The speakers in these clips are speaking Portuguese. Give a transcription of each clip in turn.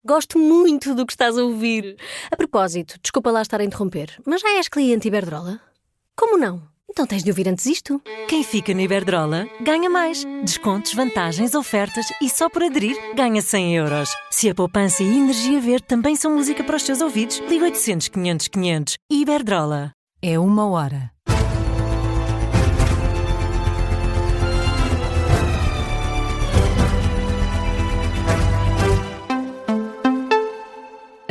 Gosto muito do que estás a ouvir. A propósito, desculpa lá estar a interromper, mas já és cliente Iberdrola? Como não? Então tens de ouvir antes isto. Quem fica na Iberdrola ganha mais. Descontos, vantagens, ofertas e só por aderir ganha 100 euros. Se a poupança e a energia verde também são música para os teus ouvidos, liga 800 500 500. Iberdrola. É 1 hora.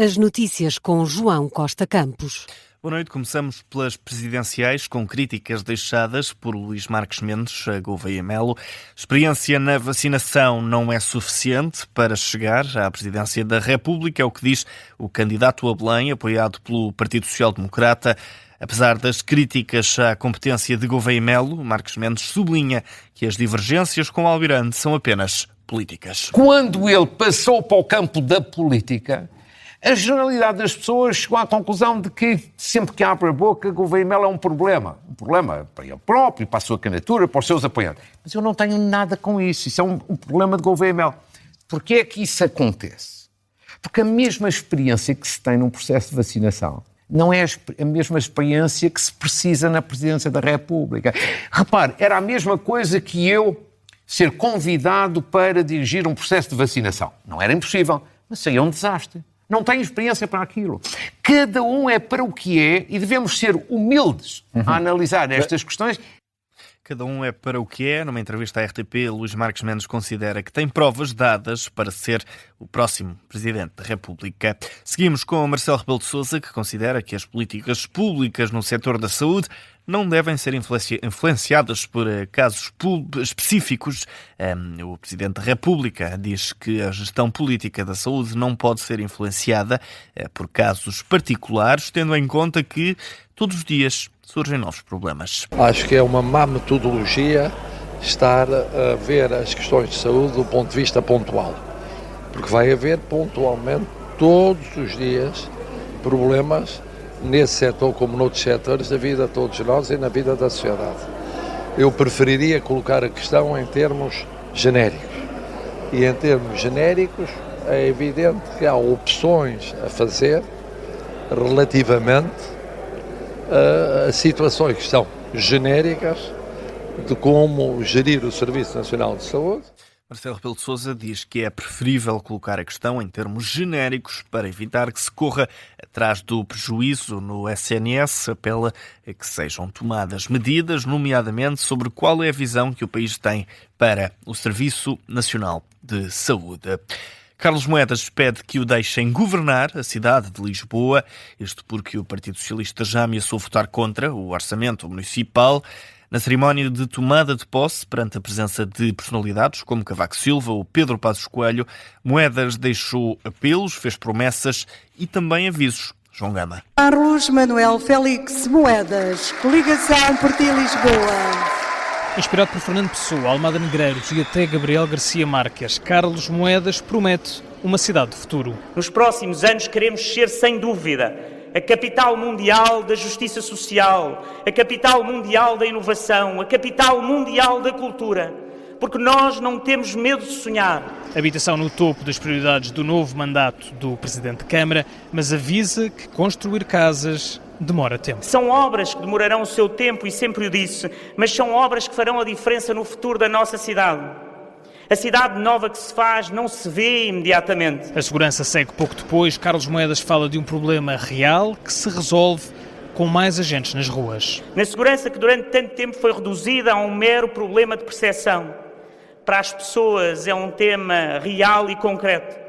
As notícias com João Costa Campos. Boa noite. Começamos pelas presidenciais, com críticas deixadas por Luís Marques Mendes a Gouveia Melo. Experiência na vacinação não é suficiente para chegar à presidência da República, é o que diz o candidato a Belém, apoiado pelo Partido Social Democrata. Apesar das críticas à competência de Gouveia Melo, Marques Mendes sublinha que as divergências com Almirante são apenas políticas. Quando ele passou para o campo da política, a generalidade das pessoas chegou à conclusão de que sempre que abre a boca, Gouveia Melo é um problema. Um problema para ele próprio, para a sua candidatura, para os seus apoiantes. Mas eu não tenho nada com isso. Isso é um problema de Gouveia Melo. Porquê é que isso acontece? Porque a mesma experiência que se tem num processo de vacinação não é a mesma experiência que se precisa na presidência da República. Repare, era a mesma coisa que eu ser convidado para dirigir um processo de vacinação. Não era impossível, mas seria um desastre. Não tenho experiência para aquilo. Cada um é para o que é e devemos ser humildes a analisar estas questões. Cada um é para o que é. Numa entrevista à RTP, Luís Marques Mendes considera que tem provas dadas para ser o próximo Presidente da República. Seguimos com Marcelo Rebelo de Sousa, que considera que as políticas públicas no setor da saúde não devem ser influenciadas por casos específicos. O Presidente da República diz que a gestão política da saúde não pode ser influenciada por casos particulares, tendo em conta que todos os dias surgem novos problemas. Acho que é uma má metodologia estar a ver as questões de saúde do ponto de vista pontual, porque vai haver pontualmente, todos os dias, problemas nesse setor como noutros setores da vida de todos nós e na vida da sociedade. Eu preferiria colocar a questão em termos genéricos. E em termos genéricos é evidente que há opções a fazer relativamente a situações que são genéricas de como gerir o Serviço Nacional de Saúde. Marcelo Rebelo de Sousa diz que é preferível colocar a questão em termos genéricos para evitar que se corra atrás do prejuízo no SNS. Apela a que sejam tomadas medidas, nomeadamente sobre qual é a visão que o país tem para o Serviço Nacional de Saúde. Carlos Moedas pede que o deixem governar a cidade de Lisboa, isto porque o Partido Socialista já ameaçou votar contra o orçamento municipal. Na cerimónia de tomada de posse, perante a presença de personalidades como Cavaco Silva ou Pedro Passos Coelho, Moedas deixou apelos, fez promessas e também avisos. João Gama. Carlos Manuel Félix Moedas, coligação por ti Lisboa. Inspirado por Fernando Pessoa, Almada Negreiros e até Gabriel Garcia Marques, Carlos Moedas promete uma cidade de futuro. Nos próximos anos queremos ser, sem dúvida, a capital mundial da justiça social, a capital mundial da inovação, a capital mundial da cultura, porque nós não temos medo de sonhar. Habitação no topo das prioridades do novo mandato do Presidente de Câmara, mas avisa que construir casas demora tempo. São obras que demorarão o seu tempo e sempre o disse, mas são obras que farão a diferença no futuro da nossa cidade. A cidade nova que se faz não se vê imediatamente. A segurança segue pouco depois. Carlos Moedas fala de um problema real que se resolve com mais agentes nas ruas. Na segurança que durante tanto tempo foi reduzida a um mero problema de percepção. Para as pessoas é um tema real e concreto.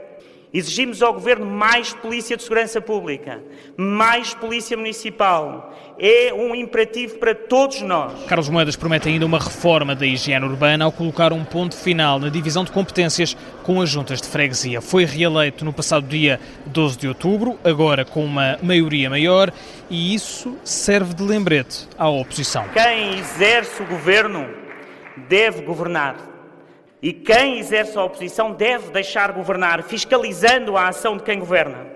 Exigimos ao Governo mais Polícia de Segurança Pública, mais Polícia Municipal. É um imperativo para todos nós. Carlos Moedas promete ainda uma reforma da higiene urbana ao colocar um ponto final na divisão de competências com as juntas de freguesia. Foi reeleito no passado dia 12 de outubro, agora com uma maioria maior, e isso serve de lembrete à oposição. Quem exerce o Governo deve governar. E quem exerce a oposição deve deixar governar, fiscalizando a ação de quem governa.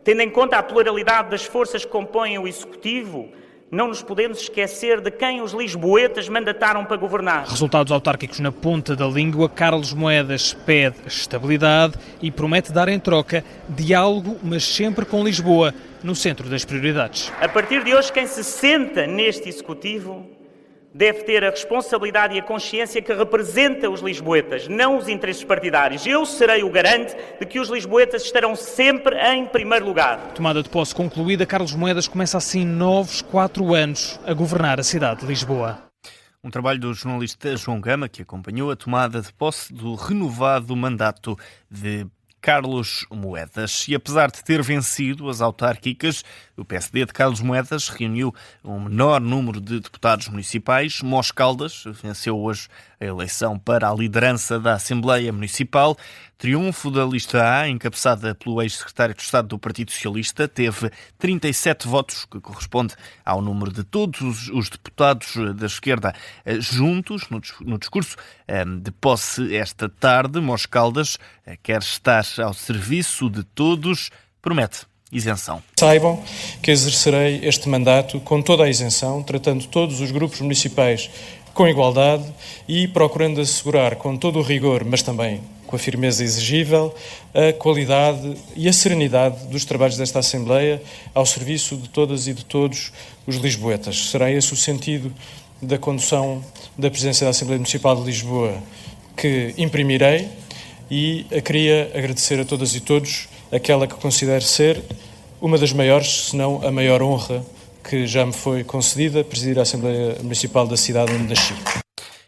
Tendo em conta a pluralidade das forças que compõem o Executivo, Não nos podemos esquecer de quem os lisboetas mandataram para governar. Resultados autárquicos na ponta da língua, Carlos Moedas pede estabilidade e promete dar em troca diálogo, mas sempre com Lisboa no centro das prioridades. A partir de hoje, quem se senta neste Executivo deve ter a responsabilidade e a consciência que representa os lisboetas, não os interesses partidários. Eu serei o garante de que os lisboetas estarão sempre em primeiro lugar. Tomada de posse concluída, Carlos Moedas começa assim novos 4 anos a governar a cidade de Lisboa. Um trabalho do jornalista João Gama, que acompanhou a tomada de posse do renovado mandato de Carlos Moedas. E apesar de ter vencido as autárquicas, o PSD de Carlos Moedas reuniu um menor número de deputados municipais. Mos Caldas venceu hoje a eleição para a liderança da Assembleia Municipal. Triunfo da lista A, encabeçada pelo ex-secretário de Estado do Partido Socialista, teve 37 votos, que corresponde ao número de todos os deputados da esquerda juntos. No discurso de posse esta tarde, Mos Caldas quer estar ao serviço de todos, promete isenção. Saibam que exercerei este mandato com toda a isenção, tratando todos os grupos municipais com igualdade e procurando assegurar com todo o rigor, mas também com a firmeza exigível, a qualidade e a serenidade dos trabalhos desta Assembleia ao serviço de todas e de todos os lisboetas. Será esse o sentido da condução da presidência da Assembleia Municipal de Lisboa que imprimirei e queria agradecer a todas e todos aquela que considero ser uma das maiores, se não a maior honra que já me foi concedida, presidir a Assembleia Municipal da cidade onde nasci.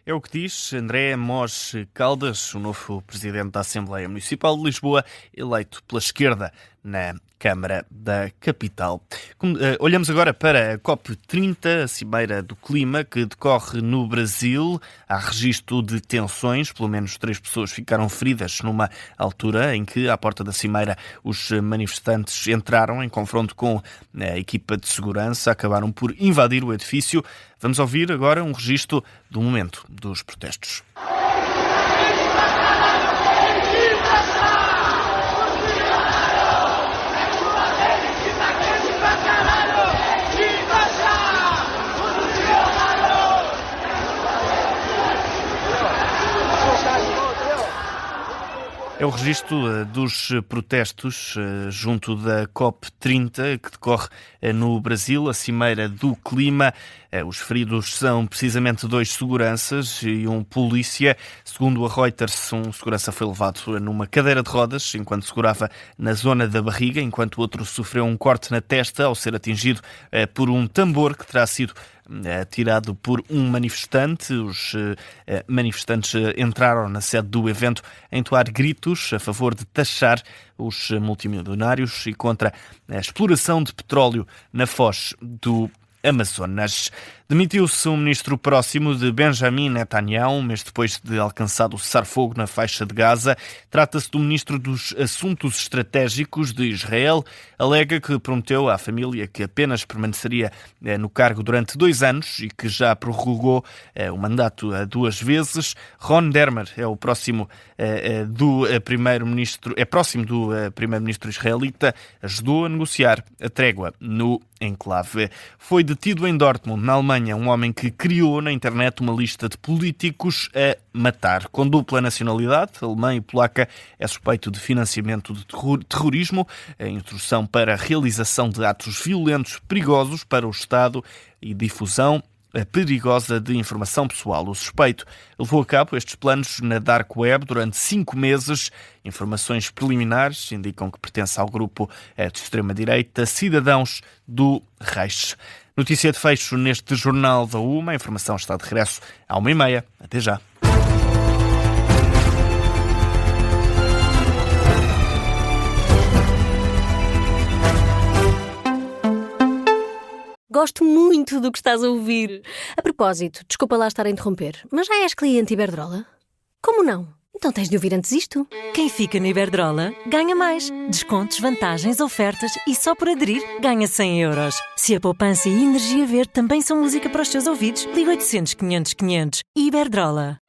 É o que diz André Mos Caldas, o novo presidente da Assembleia Municipal de Lisboa, eleito pela esquerda na Câmara da Capital. Olhamos agora para a COP30, a Cimeira do Clima, que decorre no Brasil. Há registro de tensões, pelo menos 3 pessoas ficaram feridas numa altura em que, à porta da Cimeira, os manifestantes entraram em confronto com a equipa de segurança, acabaram por invadir o edifício. Vamos ouvir agora um registro do momento dos protestos. É o registro dos protestos junto da COP30, que decorre no Brasil, a Cimeira do Clima. Os feridos são precisamente 2 seguranças e um polícia. Segundo a Reuters, um segurança foi levado numa cadeira de rodas enquanto segurava na zona da barriga, enquanto o outro sofreu um corte na testa ao ser atingido por um tambor que terá sido tirado por um manifestante. Os manifestantes entraram na sede do evento a entoar gritos a favor de taxar os multimilionários e contra a exploração de petróleo na foz do Amazonas. Demitiu-se um ministro próximo de Benjamin Netanyahu, um mês depois de alcançado o cessar-fogo na faixa de Gaza. Trata-se do ministro dos Assuntos Estratégicos de Israel. Alega que prometeu à família que apenas permaneceria no cargo durante 2 anos e que já prorrogou o mandato 2 vezes. Ron Dermer é o próximo do primeiro-ministro, próximo do primeiro-ministro israelita. Ajudou a negociar a trégua no enclave. Foi detido em Dortmund, na Alemanha, um homem que criou na internet uma lista de políticos a matar. Com dupla nacionalidade, alemã e polaca, é suspeito de financiamento de terrorismo, a instrução para a realização de atos violentos perigosos para o Estado e difusão perigosa de informação pessoal. O suspeito levou a cabo estes planos na Dark Web durante 5 meses. Informações preliminares indicam que pertence ao grupo de extrema-direita Cidadãos do Reich. Notícia de fecho neste Jornal da UMA. A informação está de regresso à 1h30. Até já. Gosto muito do que estás a ouvir. A propósito, desculpa lá estar a interromper, mas já és cliente Iberdrola? Como não? Então tens de ouvir antes isto. Quem fica no Iberdrola ganha mais. Descontos, vantagens, ofertas e só por aderir ganha 100 euros. Se a poupança e a energia verde também são música para os teus ouvidos, liga 800 500 500. Iberdrola.